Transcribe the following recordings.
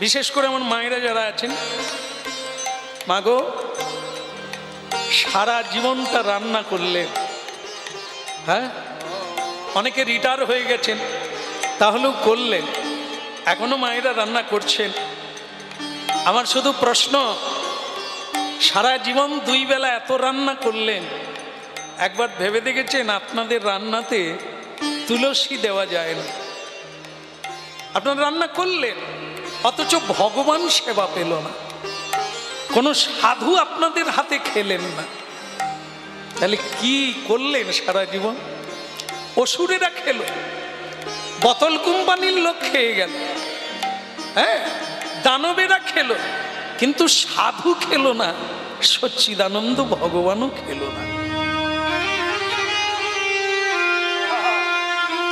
বিশেষ করে আমার মায়েরা যারা আছেন, মাগো সারা জীবনটা রান্না করলেন, হ্যাঁ অনেকে রিটায়ার হয়ে গেছেন, তাহলেও করলেন, এখনো মায়েরা রান্না করছেন। আমার শুধু প্রশ্ন, সারা জীবন দুই বেলা এত রান্না করলেন, একবার ভেবে দেখেছেন আপনাদের রান্নাতে তুলসী দেওয়া যায় না? আপনারা রান্না করলেন অথচ ভগবান সেবা পেল না, কোনো সাধু আপনাদের হাতে খেলেন না, তাহলে কি করলেন সারা জীবন? অসুরেরা খেল, বোতল কোম্পানির লোক খেয়ে গেল, হ্যাঁ দানবেরা খেল, কিন্তু সাধু খেলো না, সচ্চিদানন্দ ভগবানও খেলো না।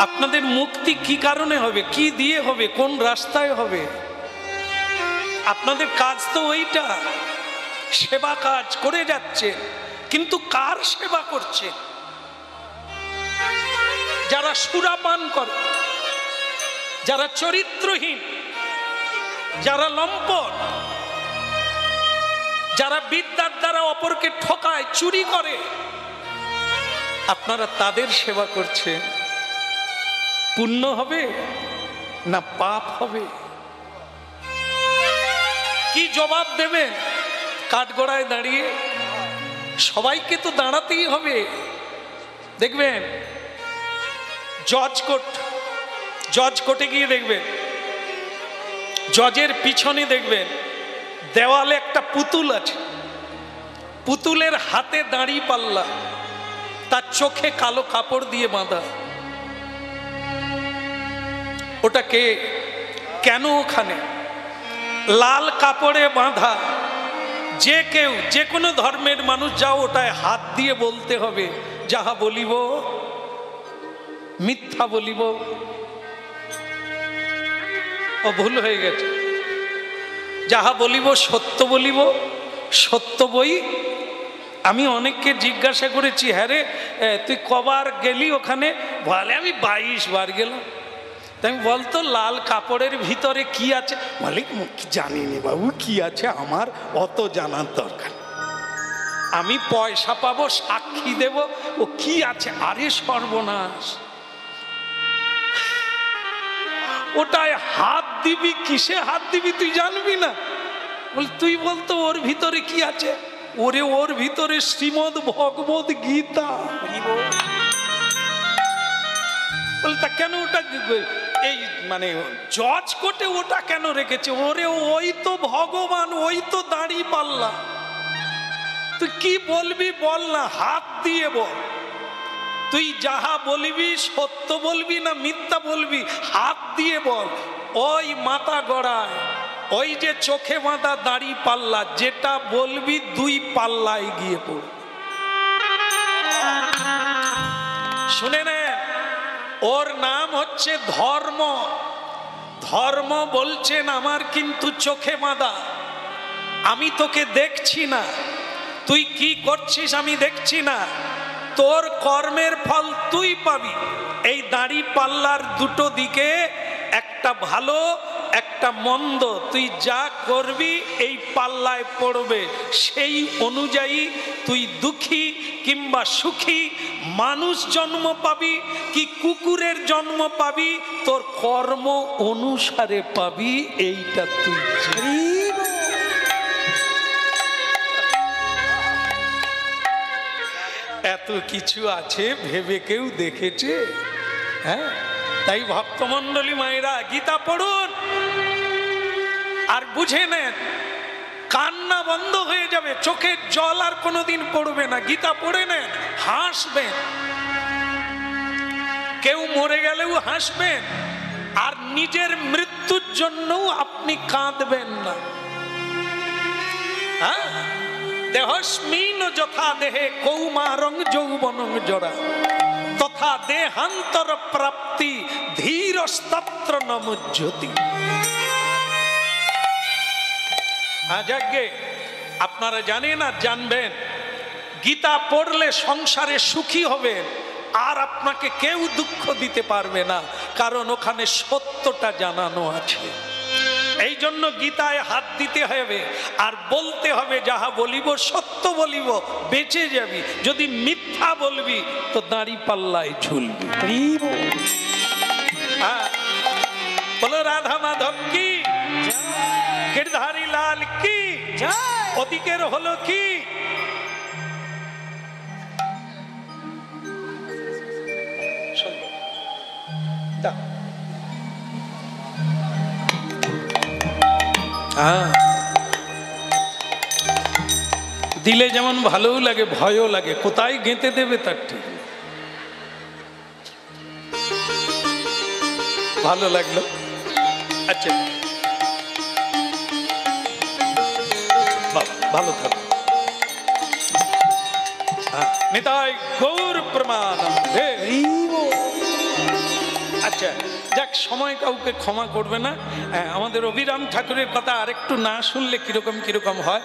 আপনাদের মুক্তি কি কারণে হবে, কি দিয়ে হবে, কোন রাস্তায় হবে? আপনাদের কাজ তো ওইটা, সেবা কাজ করে যাচ্ছে, কিন্তু কার সেবা করছে? যারা সুরাপান করে, যারা চরিত্রহীন, যারা লম্পট, যারা বিদ্যার দ্বারা অপরকে ঠকায়, চুরি করে, আপনারা তাদের সেবা করছেন। পুণ্য হবে না পাপ হবে? কি জবাব দেবেন কাঠগড়ায় দাঁড়িয়ে? সবাইকে তো দাঁড়াতেই হবে। দেখবেন জজ কোর্টে গিয়ে দেখবেন, জজের পিছনে দেখবেন দেওয়ালে একটা পুতুল আছে, পুতুলের হাতে দাঁড়ি পাল্লা, তার চোখে কালো কাপড় দিয়ে বাঁধা। ওটা কে? কেন ওখানে লাল কাপড়ে বাঁধা? যে কেউ, যে কোনো ধর্মের মানুষ যাও, ওটায় হাত দিয়ে বলতে হবে, যাহা বলিব মিথ্যা বলিব। ও ভুল হয়ে গেছে, যাহা বলিব সত্য বলিব, সত্য বই। আমি অনেককে জিজ্ঞাসা করেছি, হ্যাঁ রে তুই কবার গেলি ওখানে? বলে আমি 22 বার গেলাম। তাই বলতো লাল কাপড়ের ভিতরে কি আছে? বলে জানিনি বাবু কি আছে, আমার অত জানার দরকার, আমি পয়সা পাবো, সাক্ষী দেব, ও কি আছে? আরে সর্বনাশ, ওটায় হাত দিবি, কিসে হাত দিবি তুই জানবি না? বল তুই বলতো ওর ভিতরে কি আছে? ওরে ওর ভিতরে শ্রীমদ ভগবত গীতা। বল তা কেন ওটা এই মানে জজ কোর্টে ওটা কেন রেখেছে? ওরে ওই তো ভগবান, ওই তো দাঁড়ি পাল্লা। তুই কি বলবি বল না, হাত দিয়ে বল। তুই যাহা বলবি সত্য বলবি না মিথ্যা বলবি, হাত দিয়ে বল। ওই মাথা গড়ায়, ওই যে চোখে বাঁধা দাড়ি পাল্লা, যেটা বলবি 2 পাল্লায় গিয়ে পড়। শুনে নেন, ওর নাম হচ্ছে ধর্ম। ধর্ম বলছেন আমার কিন্তু চোখে বাঁধা, আমি তোকে দেখছি না, তুই কি করছিস আমি দেখছি না, তোর কর্মের ফল তুই পাবি। এই দাড়ি পাল্লার দুটো দিকে, একটা ভালো একটা মন্দ, তুই যা করবি এই পাল্লায় পড়বে। সেই অনুযায়ী তুই দুঃখী কিংবা সুখী, মানুষ জন্ম পাবি কি কুকুরের জন্ম পাবি, তোর কর্ম অনুসারে পাবি। এইটা তুই এত কিছু আছে ভেবে কেউ দেখেছে? হ্যাঁ, তাই ভক্তমণ্ডলী মায়েরা গীতা পড়ুন আর বুঝে নেন, কান্না বন্ধ হয়ে যাবে, চোখের জল আর কোনোদিন পড়বে না। গীতা পড়ে নেন, হাসবেন, কেউ মরে গেলেও হাসবেন, আর নিজের মৃত্যুর জন্যও আপনি কাঁদবেন না। হ্যাঁ, দেহস্মিন যথা দেহে কৌমারং যৌবনং জরা তথা দেহান্তর প্রাপ্তি ধীরস্তত্র নমুজ্জতি। আজকে আপনারা জানেন আর জানবেন, গীতা পড়লে সংসারে সুখী হবেন, আর আপনাকে কেউ দুঃখ দিতে পারবে না, কারণ ওখানে সত্যটা জানানো আছে। এই এই জন্য গীতায় হাত দিতে হবে আর বলতে হবে, যাহা বলিব সত্য বলিব, বেঁচে যাবি। যদি মিথ্যা বলবি তো দাঁড়ি পাল্লায় ঝুলবি। বলো রাধা মাধব কি, গিরধারী লাল কি। ওদিকের হলো কি, দিলে যেমন ভালোও লাগে ভয়ও লাগে, কোথায় গেঁথে দেবে তার ঠিক। ভালো লাগলো। আচ্ছা ভালো থাকো। নিতাই গৌর প্রমানন্দে। আচ্ছা যাক, সময় কাউকে ক্ষমা করবে না। আমাদের অভিরাম ঠাকুরের কথা আরেকটু না শুনলে কিরকম কিরকম হয়।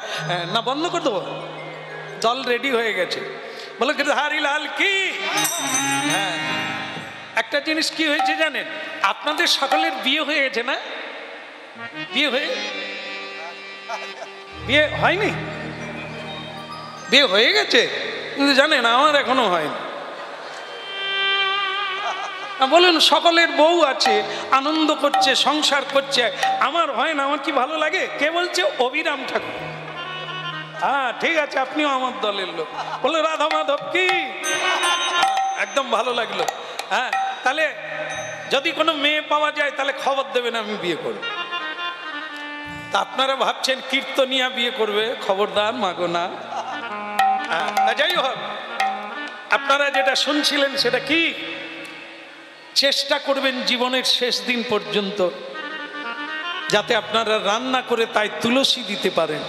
না বন্ধ করে দেবো, দল রেডি হয়ে গেছে। বলো গিরধারী লাল কি। হ্যাঁ, একটা জিনিস কি হয়েছে জানেন, আপনাদের সকলের বিয়ে হয়ে গেছে না? বিয়ে হয়নি? বিয়ে হয়ে গেছে কিন্তু জানেন আমার এখনো হয়নি। বলেন সকলের বউ আছে, আনন্দ করছে, সংসার করছে, আমার হয় না। আমার কি ভালো লাগে। কে বলছে? অভিরাম ঠাকুর। হ্যাঁ ঠিক আছে, আপনিও আমার দলের লোক। বলে রাধা মাধব কি। একদম ভালো লাগলো। হ্যাঁ, তাহলে যদি কোনো মেয়ে পাওয়া যায় তাহলে খবর দেবেন, আমি বিয়ে করব। তা আপনারা ভাবছেন কীর্তনিয়া বিয়ে করবে, খবরদার মাগো না। যাই হোক, আপনারা যেটা শুনছিলেন সেটা কি, চেষ্টা করবেন জীবনের শেষ দিন পর্যন্ত যাতে আপনারা রান্না করে তাই তুলসী দিতে পারেন।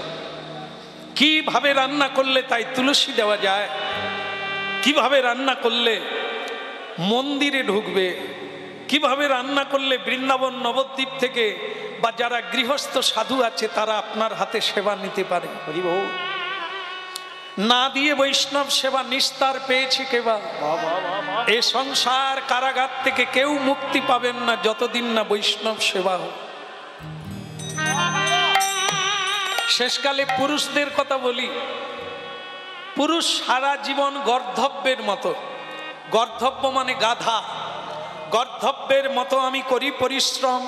কিভাবে রান্না করলে তাই তুলসী দেওয়া যায়, কিভাবে রান্না করলে মন্দিরে ঢুকবে, কিভাবে রান্না করলে বৃন্দাবন নবদ্বীপ থেকে বা যারা গৃহস্থ সাধু আছে তারা আপনার হাতে সেবা নিতে পারে। না দিয়ে বৈষ্ণব সেবা নিস্তার পেয়েছে কেবা। এ সংসার কারাগার থেকে কেউ মুক্তি পাবেন না যতদিন না বৈষ্ণব সেবা হোক। শেষকালে পুরুষদের কথা বলি। পুরুষ সারা জীবন গর্ধব্যের মতো, গর্ধব্য মানে গাধা, গর্ধব্যের মতো আমি করি পরিশ্রম,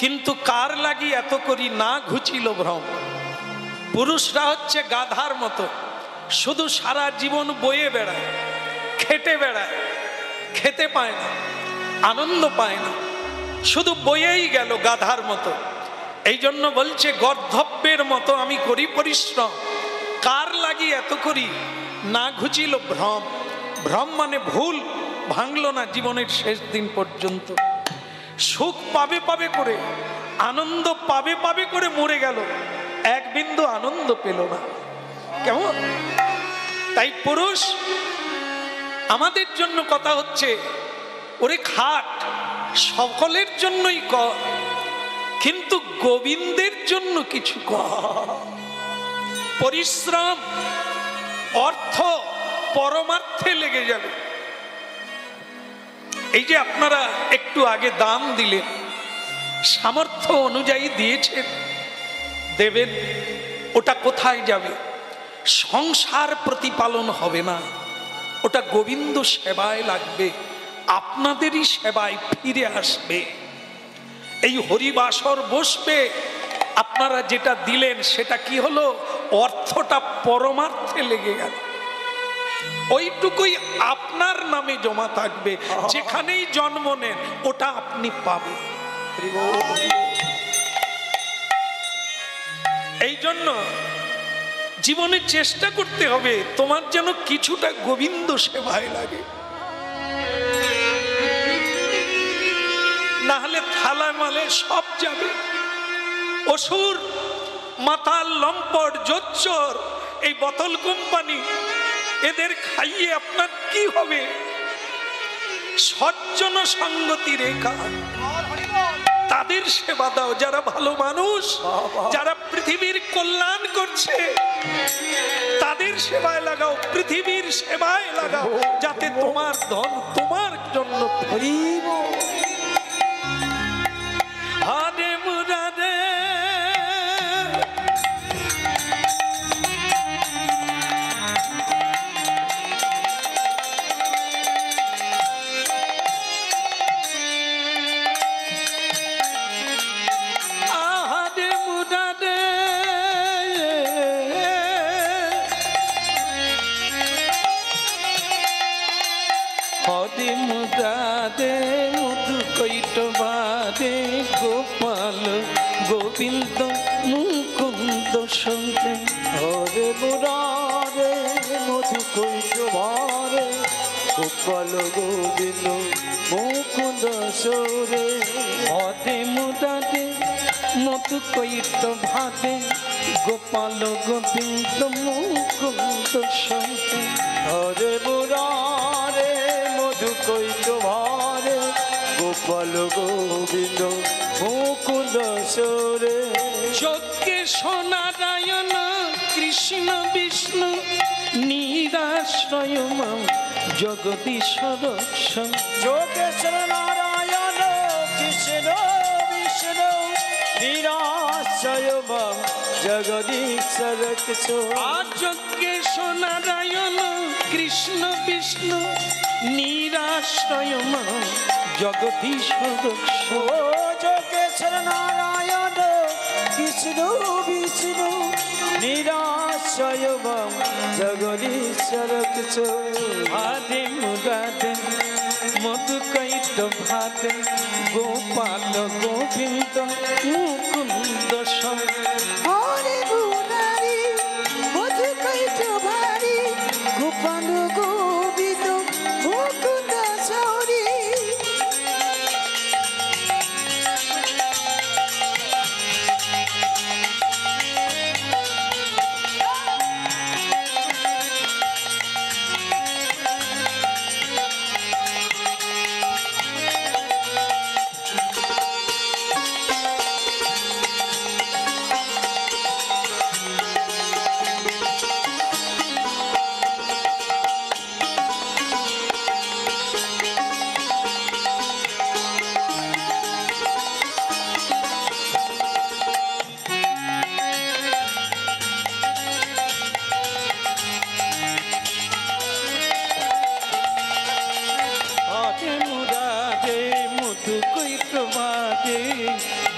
কিন্তু কার লাগি এত করি না ঘুচিল ভ্রম। পুরুষরা হচ্ছে গাধার মতো, শুধু সারা জীবন বয়ে বেড়ায়, খেটে বেড়ায়, খেতে পায় না, আনন্দ পায় না, শুধু বয়েই গেল গাধার মতো। এই জন্য বলছে গর্ধব্যের মতো আমি করি পরিশ্রম, কার লাগি এত করি না ঘুচিল ভ্রম। ভ্রম মানে ভুল ভাঙল না জীবনের শেষ দিন পর্যন্ত। সুখ পাবে পাবে করে, আনন্দ পাবে পাবে করে মরে গেল, এক বিন্দু আনন্দ পেল না। কেমন? তাই পুরুষ আমাদের জন্য কথা হচ্ছে, ওরে খাট সকলের জন্যই কর, কিন্তু গোবিন্দের জন্য কিছু কর। পরিশ্রম অর্থ পরমার্থে লেগে যাবে। এই যে আপনারা একটু আগে দান দিলেন, সামর্থ্য অনুযায়ী দিয়েছেন, দেবেন, ওটা কোথায় যাবে? সংসার প্রতিপালন হবে না, ওটা গোবিন্দ সেবায় লাগবে, আপনাদেরই সেবায় ফিরে আসবে। এই হরিবাসর বসবে, আপনারা যেটা দিলেন সেটা কি হলো? অর্থটা পরমার্থে লেগে গেল, ওইটুকুই আপনার নামে জমা থাকবে। যেখানেই জন্ম নেন ওটা আপনি পাবেন। এই জন্য জীবনে চেষ্টা করতে হবে তোমার যেন কিছুটা গোবিন্দ সেবায় লাগে, না হলে থালা মালে সব যাবে। অসুর, মাতাল, লম্পট, জোচ্চর, এই বোতল কোম্পানি, এদের খাইয়ে আপনার কি হবে? সজ্জন সঙ্গতি রেখা, তাদের সেবা দাও, যারা ভালো মানুষ, যারা পৃথিবীর কল্যাণ করছে তাদের সেবায় লাগাও, পৃথিবীর সেবায় লাগাও, যাতে তোমার ধন তোমার জন্য ফিরিব। হরে মুরারে গোবিন্দ মুকুন্দ সৌরে। হরে মুরারে মধু কৈত ভারে গোপাল গোবিন্দ মুকুন্দ সৌরে। হরে মুরারে মধু কৈত ভারে গোপাল গোবিন্দ মুকুন্দ সৌরে। হরে মুরারে মধু কৈত ভারে গোপাল গোবিন্দ মুকুন্দ সৌরে। যজ্ঞেশ্বর নারায়ণ কৃষ্ণ বিষ্ণু নিরাশ্রয় মাম জগদীশ্বর রক্ষ। যোগেশ্বর নারায়ণ কৃষ্ণ বিষ্ণু নিরাশ্রয় মাম জগদীশ্বর রক্ষ। আর যজ্ঞেশ্বর নারায়ণ কৃষ্ণ বিষ্ণু নিরাশ্রয় মাম জগদীশ্বর রক্ষ। ও যোগেশ্বর নারায়ণ কৃষ্ণ বিষ্ণু নিরাশ্রয় মাম জগদীশ্বর রক্ষ। হরে মুরারে মধু কৈত ভারে গোপাল গোবিন্দ মুকুন্দ সৌরে। হরে মুরারি মধু কৈত ভারে গোপাল গোবিন্দ মুকুন্দ সৌরে।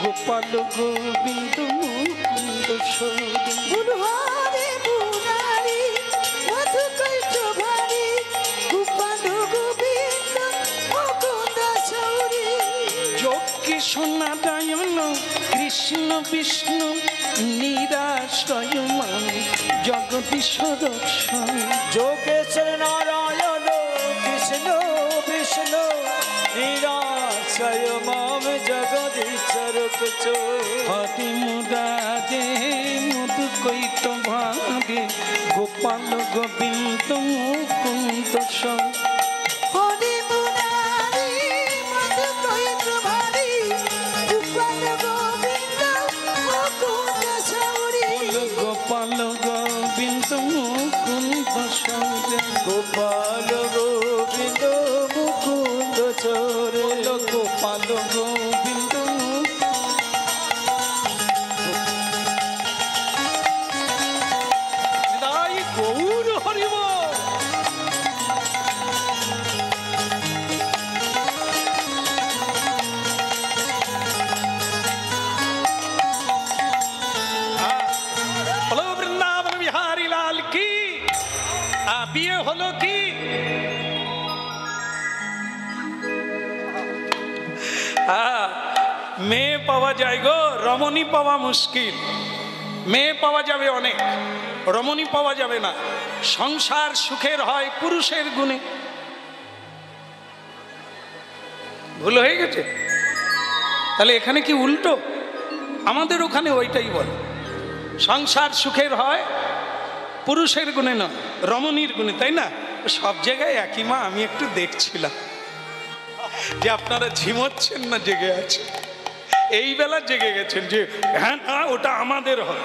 গোপাল গোবিন্দ মুকুন্দ সৌরে। হরে মুরারি মধু কৈত ভারে গোপাল গোবিন্দ মুকুন্দ সৌরে। যজ্ঞেশ্বর নারায়ণ কৃষ্ণ বিষ্ণু নিরাশ্রয় মাম জগদীশ্বর রক্ষ। যোগেশ্বর নারায়ণ কৃষ্ণ বিষ্ণু নিরাশ্রয় মাম জগদীশ্বর রক্ষ। হরে মুরারে মধু কৈত ভারে গোপাল গোবিন্দ মুকুন্দ সৌরে। হরে মুরারি মধু কৈত ভারে গোপাল গোবিন্দ মুকুন্দ সৌরে। গোপাল গোবিন্দ মুকুন্দ সৌরে। গোপাল গোবিন্দ মুকুন্দ সৌরে। গোপাল গোবিন্দ গৌর হরিব। হলো বৃন্দাবন বিহারী লাল কি। বিয়ে হলো কি? মেয়ে পাওয়া যায় গো, রমণী পাওয়া মুশকিল। মেয়ে পাওয়া যাবে অনেক, রমণী পাওয়া যাবে না। সংসার সুখের হয় পুরুষের গুণে। ভুল হয়ে গেছে? তাহলে এখানে কি উল্টো? আমাদের ওখানে ওইটাই বলে, সংসার সুখের হয় পুরুষের গুণে নয়, রমণীর গুণে, তাই না? সব জায়গায় একই মা। আমি একটু দেখছিলাম যে আপনারা ঝিমোচ্ছেন না জেগে আছেন। এই বেলা জেগে গেছেন যে হ্যাঁ না ওটা আমাদের হয়,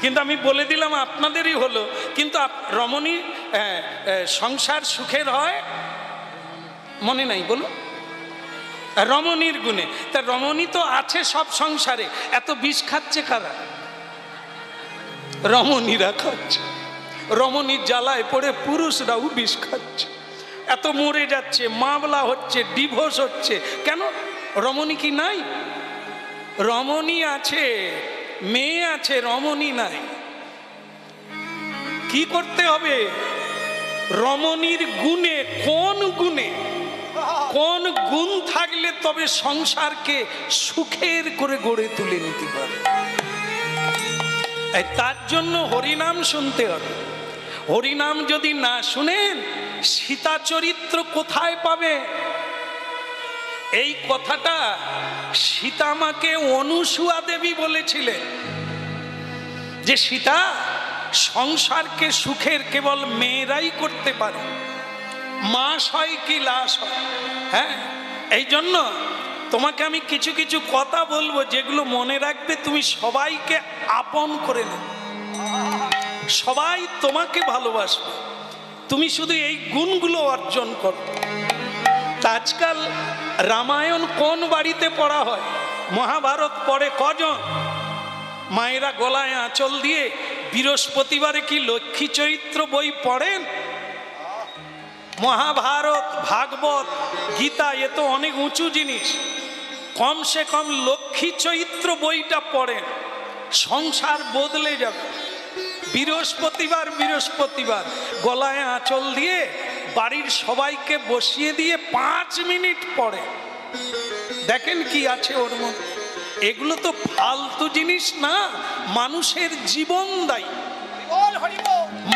কিন্তু আমি বলে দিলাম আপনাদেরই হলো। কিন্তু রমণী সংসার সুখের হয়, মনে নাই বলো? রমণীর গুণে। তা রমণী তো আছে সব সংসারে, এত বিষ খাচ্ছে কারা? রমণীরা খাচ্ছে। রমণীর জ্বালায় পড়ে পুরুষরাও বিষ খাচ্ছে। এত মরে যাচ্ছে, মামলা হচ্ছে, ডিভোর্স হচ্ছে। কেন? রমণী কি নাই? রমণী আছে, মেয়ে আছে, রমণী নাই। কি করতে হবে? রমণীর গুণে। কোন গুণে? কোন গুণ থাকলে তবে সংসারকে সুখের করে গড়ে তুলে নিতে পারে। তার জন্য হরিনাম শুনতে হবে। হরিনাম যদি না শুনেন সীতা চরিত্র কোথায় পাবে? এই কথাটা সীতামাকে অনুসুয়া দেবী বলেছিলেন যে সীতা, সংসারকে সুখের কেবল মেয়েরাই করতে পারে, মাস হয় কি লাশ হয়। হ্যাঁ, এই জন্য তোমাকে আমি কিছু কিছু কথা বলবো যেগুলো মনে রাখবে, তুমি সবাইকে আপন করে নেবে, সবাই তোমাকে ভালোবাসবে, তুমি শুধু এই গুণগুলো অর্জন করো। আজকাল রামায়ণ কোন বাড়িতে পড়া হয়? মহাভারত পড়ে কজন? মায়েরা গলায় আঁচল দিয়ে বৃহস্পতিবারে কি লক্ষ্মী চরিত্র বই পড়েন? মহাভারত, ভাগবত, গীতা এ তো অনেক উঁচু জিনিস, কমসে কম লক্ষ্মী চরিত্র বইটা পড়েন, সংসার বদলে যাবে। বৃহস্পতিবার গলায় আঁচল দিয়ে বাড়ির সবাইকে বসিয়ে দিয়ে 5 মিনিট পড়ে, দেখেন কি আছে ওর মধ্যে। এগুলো তো ফালতু জিনিস না, মানুষের জীবন দায়ী।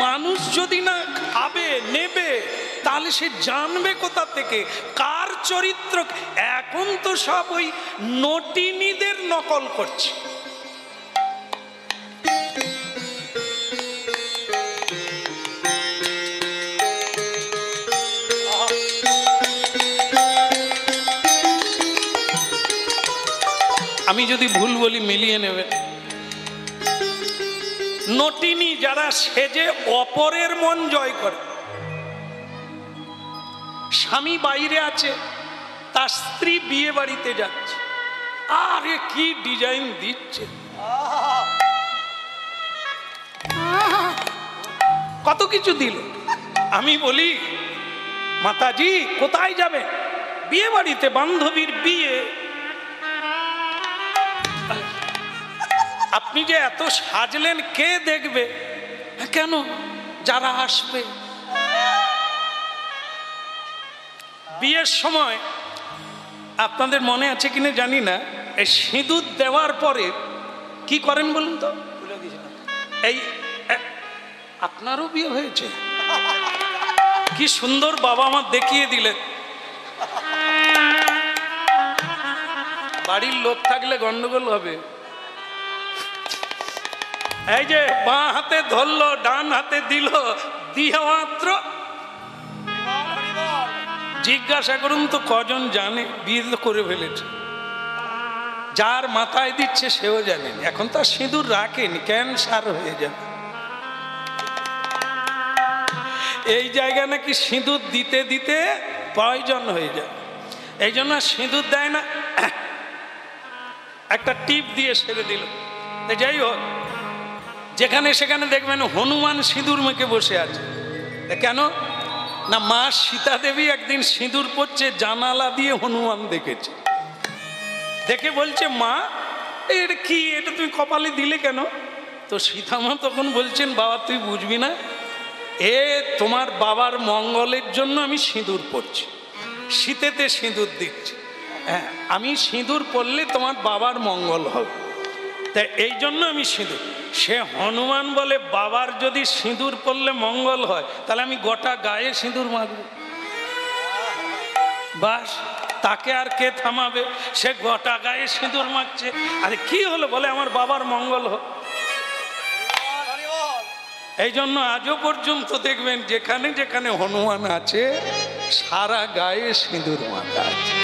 মানুষ যদি না খাবে নেবে তাহলে সে জানবে কোথা থেকে কার চরিত্র। এখন তো সব ওই নটিনীদের নকল করছে। আমি যদি ভুল বলি মিলিয়ে নেবে। নটিনী যারা সেজে অপরের মন জয় করে, স্বামী বাইরে আছে, তার স্ত্রী বিয়ে বাড়িতে যাচ্ছে, আরে কি ডিজাইন দিচ্ছে, কত কিছু দিল। আমি বলি মাতাজি কোথায় যাবে? বিয়ে বাড়িতে, বান্ধবীর বিয়ে। আপনি যে এত সাজলেন কে দেখবে? কেন? যারা আসবে। বিয়ের সময় আপনাদের মনে আছে কিনা জানি না, এই সিঁদুর দেওয়ার পরে কি করেন বলুন তো? এই আপনারও বিয়ে হয়েছে? কি সুন্দর বাবা আমার দেখিয়ে দিলেন। বাড়ির লোক থাকলে গন্ডগোল হবে। এই যে বাঁ হাতে ধরলো, ডান হাতে দিল, দিয়ে মাত্র জিজ্ঞাসা করুন তো কজন জানে বিয়ে করে ফেলেছে? যার মাথায় দিচ্ছে সেও জানেন। এখন তো সিঁদুর রাখেন, ক্যান্সার হয়ে যাবে। এই জায়গা নাকি সিঁদুর দিতে দিতে পয়জন হয়ে যায়, এই জন্য সিঁদুর দেয় না, একটা টিপ দিয়ে সেরে দিল। যাই হোক, যেখানে সেখানে দেখবেন হনুমান সিঁদুর মেখে বসে আছে। কেন না, মা সীতা দেবী একদিন সিঁদুর পড়ছে, জানালা দিয়ে হনুমান দেখেছে, দেখে বলছে মা এটা কি, এটা তুমি কপালে দিলে কেন? তো সীতা মা তখন বলছেন বাবা তুই বুঝবি না, এ তোমার বাবার মঙ্গলের জন্য আমি সিঁদুর পড়ছি, শীতেতে সিঁদুর দিচ্ছি। হ্যাঁ, আমি সিঁদুর পড়লে তোমার বাবার মঙ্গল হবে, তাই এই জন্য আমি সিঁদুর। সে হনুমান বলে বাবার যদি সিঁদুর পড়লে মঙ্গল হয় তাহলে আমি গোটা গায়ে সিঁদুর মাখব। বাস, তাকে আর কে থামাবে? সে গোটা গায়ে সিঁদুর মাখছে। আরে কি হলো? বলে আমার বাবার মঙ্গল হোক। এই জন্য আজও পর্যন্ত দেখবেন যেখানে যেখানে হনুমান আছে সারা গায়ে সিঁদুর মাখা আছে।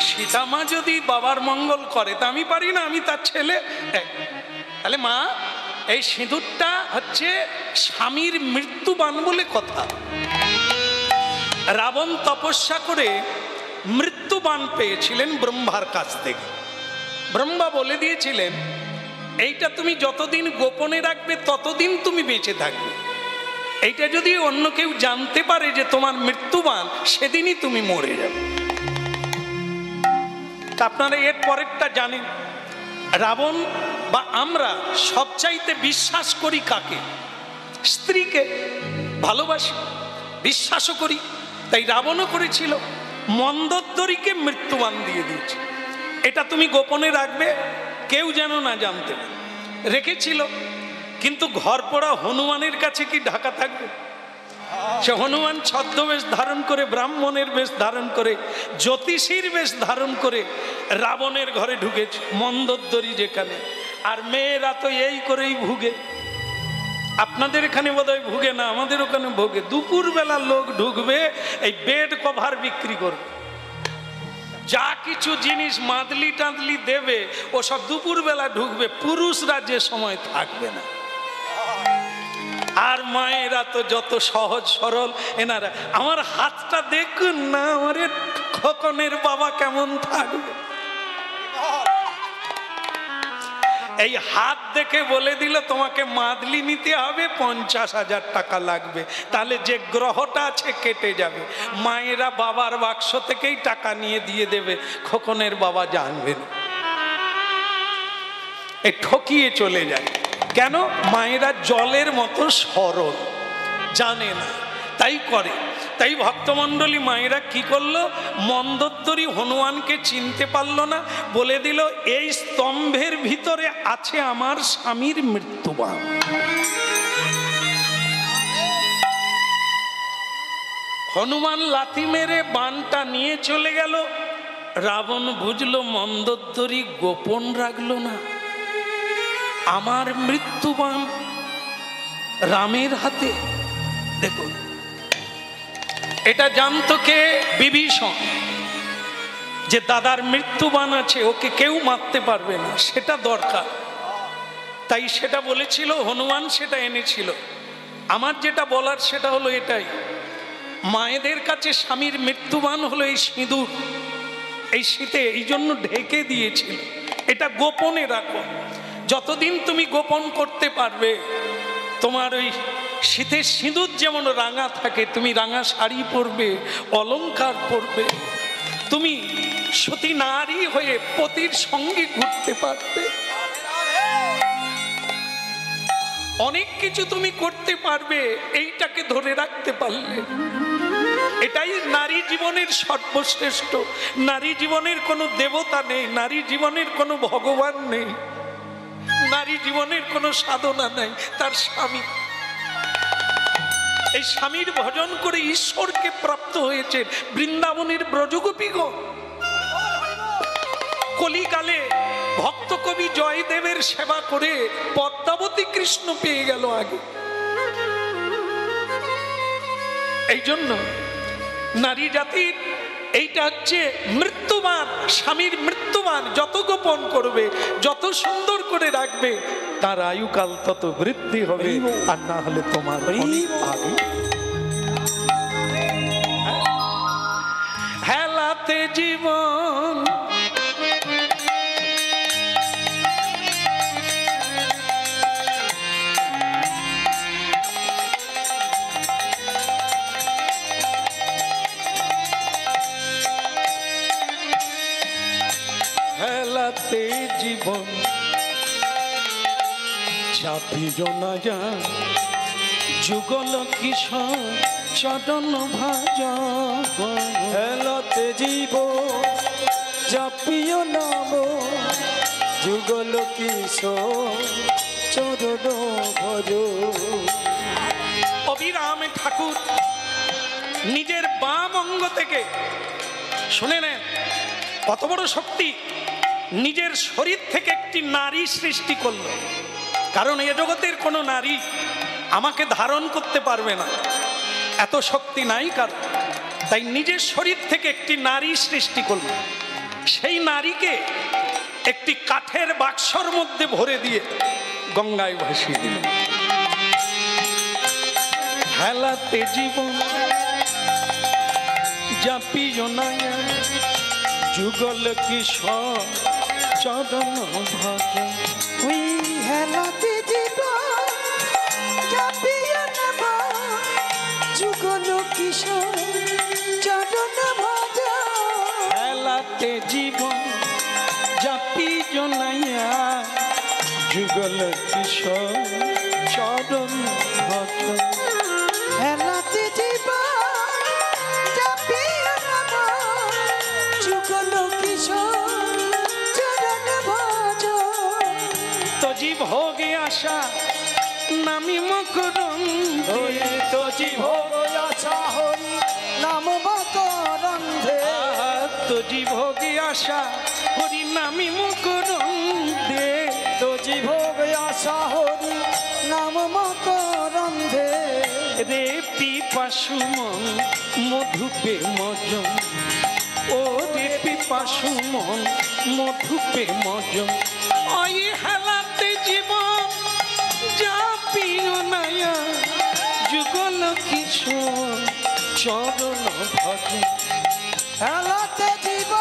সীতামা যদি বাবার মঙ্গল করে তা আমি পারি না, আমি তার ছেলে। তাহলে মা এই সিঁদুরটা হচ্ছে স্বামীর মৃত্যুবান বলে কথা। রাবণ তপস্যা করে মৃত্যুবান পেয়েছিলেন ব্রহ্মার কাছ থেকে। ব্রহ্মা বলে দিয়েছিলেন এইটা তুমি যতদিন গোপনে রাখবে ততদিন তুমি বেঁচে থাকবে, এইটা যদি অন্য কেউ জানতে পারে যে তোমার মৃত্যুবান, সেদিনই তুমি মরে যাবে। আপনারা এর পরেরটা জানেন, রাবণ বা আমরা সবচাইতে বিশ্বাস করি কাকে? স্ত্রীকে ভালোবাসি, বিশ্বাসও করি। তাই রাবণও করেছিল, মন্দোদরীকে মৃত্যুবান দিয়ে দিয়েছে। এটা তুমি গোপনে রাখবে, কেউ যেন না জানতে পারে। রেখেছিল, কিন্তু ঘর পড়া হনুমানের কাছে কি ঢাকা থাকবে? সে হনুমান ছদ্মবেশ ধারণ করে, ব্রাহ্মণের বেশ ধারণ করে, জ্যোতিষীর বেশ ধারণ করে রাবণের ঘরে ঢুকেছে, মন্দোদরী যেখানে। আর মেয়েরা তো এই করেই ভুগে। আপনাদের এখানে বোধহয় ভুগে না, আমাদের ওখানে ভোগে। দুপুরবেলা লোক ঢুকবে, এই বেড কভার বিক্রি করবে, যা কিছু জিনিস মাদলি টাদলি দেবে ও সব দুপুরবেলা ঢুকবে, পুরুষরা যে সময় থাকবে না। আর মায়েরা তো যত সহজ সরল এনারা। আমার হাতটা দেখুন না, আমার খোকনের বাবা কেমন থাকবে। এই হাত দেখে বলে দিল তোমাকে মাদলি নিতে হবে, 50,000 টাকা লাগবে, তাহলে যে গ্রহটা আছে কেটে যাবে। মায়েরা বাবার বাক্স থেকেই টাকা নিয়ে দিয়ে দেবে, খোকনের বাবা জানবেন। এই ঠকিয়ে চলে যায়। কেন? মায়েরা জলের মতো সরল, জানে না, তাই করে। তাই ভক্তমণ্ডলী মায়েরা কি করলো, মন্দোদরী হনুমানকে চিনতে পারল না, বলে দিল এই স্তম্ভের ভিতরে আছে আমার স্বামীর মৃত্যুবান। হনুমান লাথি মেরে বানটা নিয়ে চলে গেল। রাবণ বুঝলো মন্দোদরী গোপন রাখলো না, আমার মৃত্যুবান রামের হাতে। দেখুন, এটা জানতো কে? বিভীষণ, যে দাদার মৃত্যুবান আছে, ওকে কেউ মারতে পারবে না, সেটা দরকার। তাই সেটা বলেছিল হনুমান, সেটা এনেছিল। আমার যেটা বলার সেটা হলো এটাই, মায়েদের কাছে স্বামীর মৃত্যুবান হলো এই সিঁদুর, এই শীতে এই জন্য ঢেকে দিয়েছিল। এটা গোপনে রাখো, যতদিন তুমি গোপন করতে পারবে। তোমার ওই শীতের সিঁদুর যেমন রাঙা থাকে, তুমি রাঙা শাড়ি পরবে, অলংকার পরবে, তুমি সতী নারী হয়ে পতির সঙ্গে ঘুরতে পারবে, অনেক কিছু তুমি করতে পারবে এইটাকে ধরে রাখতে পারলে। এটাই নারী জীবনের সর্বশ্রেষ্ঠ। নারী জীবনের কোনো দেবতা নেই, নারী জীবনের কোনো ভগবান নেই, নারী জীবনের কোনো সাধনা নেই, তার স্বামী। এই স্বামীর ভজন করে ঈশ্বরকে প্রাপ্ত হয়েছে বৃন্দাবনের ব্রজগোপীগণ। কলিকালে ভক্ত কবি জয়দেবের সেবা করে পদ্মাবতী কৃষ্ণ পেয়ে গেল আগে। এই জন্য নারী জাতির এইটা হচ্ছে মৃত্যুবান, স্বামীর মৃত্যুবান। যত গোপন করবে, যত সুন্দর করে রাখবে, তার আয়ুকাল তত বৃদ্ধি হবে, আর না হলে তোমার হেলাতে জীবন হেলাতে জীবন চাপিও না যা, যুগল কিশোর চরণ ভাজ। হেলাতে জীবন চাপিও নাম, যুগল কিশোর চরণ ভজ। অবিরাম ঠাকুর নিজের বাম অঙ্গ থেকে, শুনে নেন কত বড় শক্তি, নিজের শরীর থেকে একটি নারী সৃষ্টি করলো। কারণ এ জগতের কোনো নারী আমাকে ধারণ করতে পারবে না, এত শক্তি নাই কারণ। তাই নিজের শরীর থেকে একটি নারী সৃষ্টি করল। সেই নারীকে একটি কাঠের বাক্সর মধ্যে ভরে দিয়ে গঙ্গায় ভাসিয়ে দিল। হেলাতে জীবন জাপিও না, যুগল কিশোর চরণ ভজ। ওই হেলাতে জীবন চাপিও নাম, যুগল কিশোর চরণ ভজ। হেলাতে জীবন জাপিও না, যুগল কিশোর চরণ ভজ। হেলাতে জীবন আশা নামি মকরম তো জীবগ আশা হরি নাম মকরন্ধে তো জীবগে আশা হরি নামি মকরম দে তো জীবগ আশা হরি নাম মকরন্ধে রে পিপাসু মন মধুপে মজম ও রে পিপাসু মন মধুপে মজম ওই হেলাতে জীবন যা পিও নায়া যুগল কিশোর চরণ ভজ হেলাতে জীব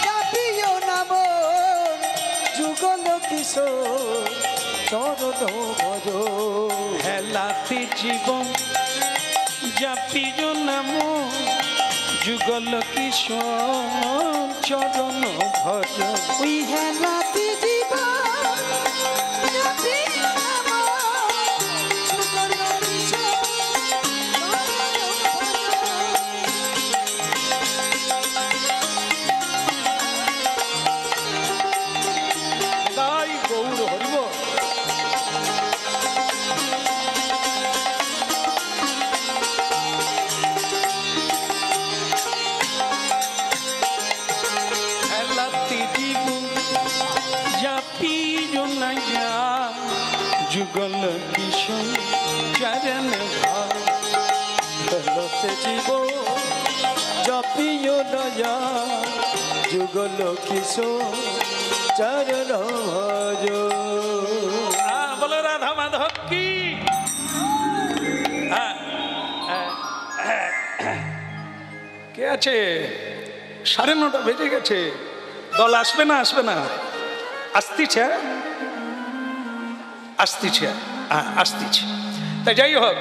জাপিও নাম যুগল কিশোর চরণ ভজ হেলাতে জীবন যা পিও নাম যুগল কিশোর চরণ ভজ ওই হেলাতে জীব জাপিও নাম যুগল কিশোর তাই গৌর হরিব হেলাতে জীব জাপি জোনাইয়া যুগল কিশোর চরণ ভাগ হেলাতে জীব জাপিও নয়া যুগল কিশোর চরণ ভজ বলো রাধা মাধব কি কে আছে 9:30 বেজে গেছে দল আসবে না আসতিছে আসতিছে তা যাই হোক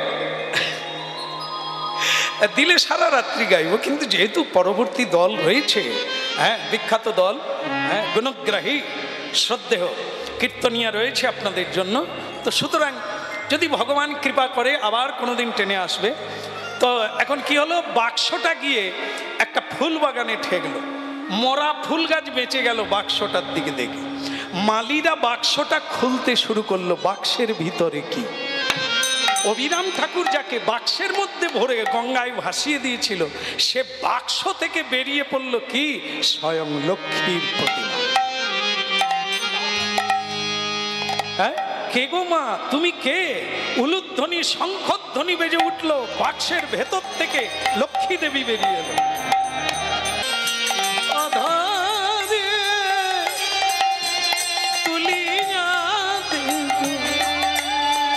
দিলে সারা রাত্রি গাইব কিন্তু যেহেতু পরবর্তী দল রয়েছে বিখ্যাত দল গুণগ্রাহী শ্রদ্ধেয় কীর্তনিয়া রয়েছে আপনাদের জন্য তো সুতরাং যদি ভগবান কৃপা করে আবার কোনোদিন টেনে আসবে তো এখন কি হলো বাক্সটা গিয়ে একটা ফুল বাগানে ঠেকলো মরা ফুল গাছ বেঁচে গেল বাক্সটার দিকে দেখে মালিরা বাক্সটা খুলতে শুরু করলো বাক্সের ভিতরে কি অবিরাম ঠাকুর যাকে বাক্সের মধ্যে ভরে গঙ্গায় ভাসিয়ে দিয়েছিল সে বাক্স থেকে বেরিয়ে পড়ল কি স্বয়ং লক্ষ্মীর প্রতিমা কে গো মা তুমি কে উলুধ্বনি শঙ্খধ্বনি বেজে উঠলো বাক্সের ভেতর থেকে লক্ষ্মী দেবী বেরিয়ে এলো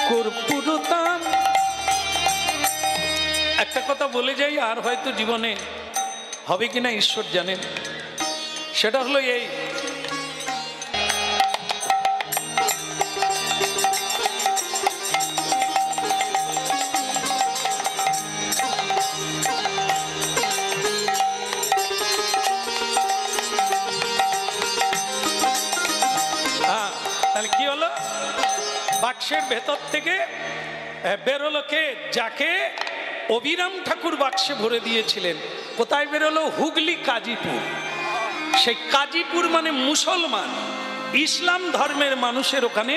কর্পূরতাম একটা কথা বলে যাই আর হয়তো জীবনে হবে কিনা ঈশ্বর জানেন সেটা হলো এই তাহলে কি হলো বাক্সের ভেতর থেকে বেরোলো কে যাকে অবিরাম ঠাকুর বাক্সে ভরে দিয়েছিলেন কোথায় বেরোলো হুগলি কাজীপুর সেই কাজীপুর মানে মুসলমান ইসলাম ধর্মের মানুষের ওখানে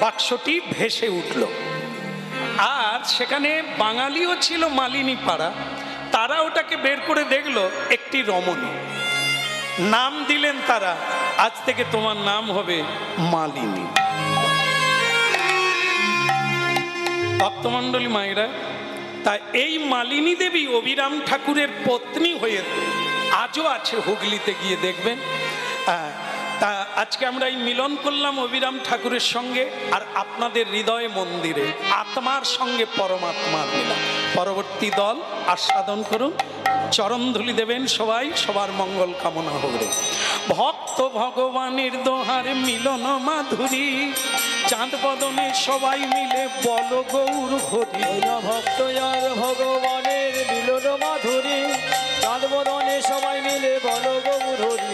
বাক্সটি ভেসে উঠল আর সেখানে বাঙালিও ছিল মালিনী পাড়া তারা ওটাকে বের করে দেখলো একটি রমণী নাম দিলেন তারা আজ থেকে তোমার নাম হবে মালিনী ভক্তমণ্ডলী মায়েরা তা এই মালিনী দেবী অবিরাম ঠাকুরের পত্নী হয়ে আজও আছে হুগলিতে গিয়ে দেখবেন তা আজকে আমরা এই মিলন করলাম অবিরাম ঠাকুরের সঙ্গে আর আপনাদের হৃদয় মন্দিরে আত্মার সঙ্গে পরমাত্মার মিলন পরবর্তী দল আস্বাদন করুন চরণধুলি দেবেন সবাই সবার মঙ্গল কামনা হবে ভক্ত ভগবানের দোহার মিলন মাধুরী চাঁদ বদনে সবাই মিলে বল গৌর হরি ভক্ত আর ভগবানের মিলন মাধুরী চাঁদ বদনে সবাই মিলে বল গৌর হরি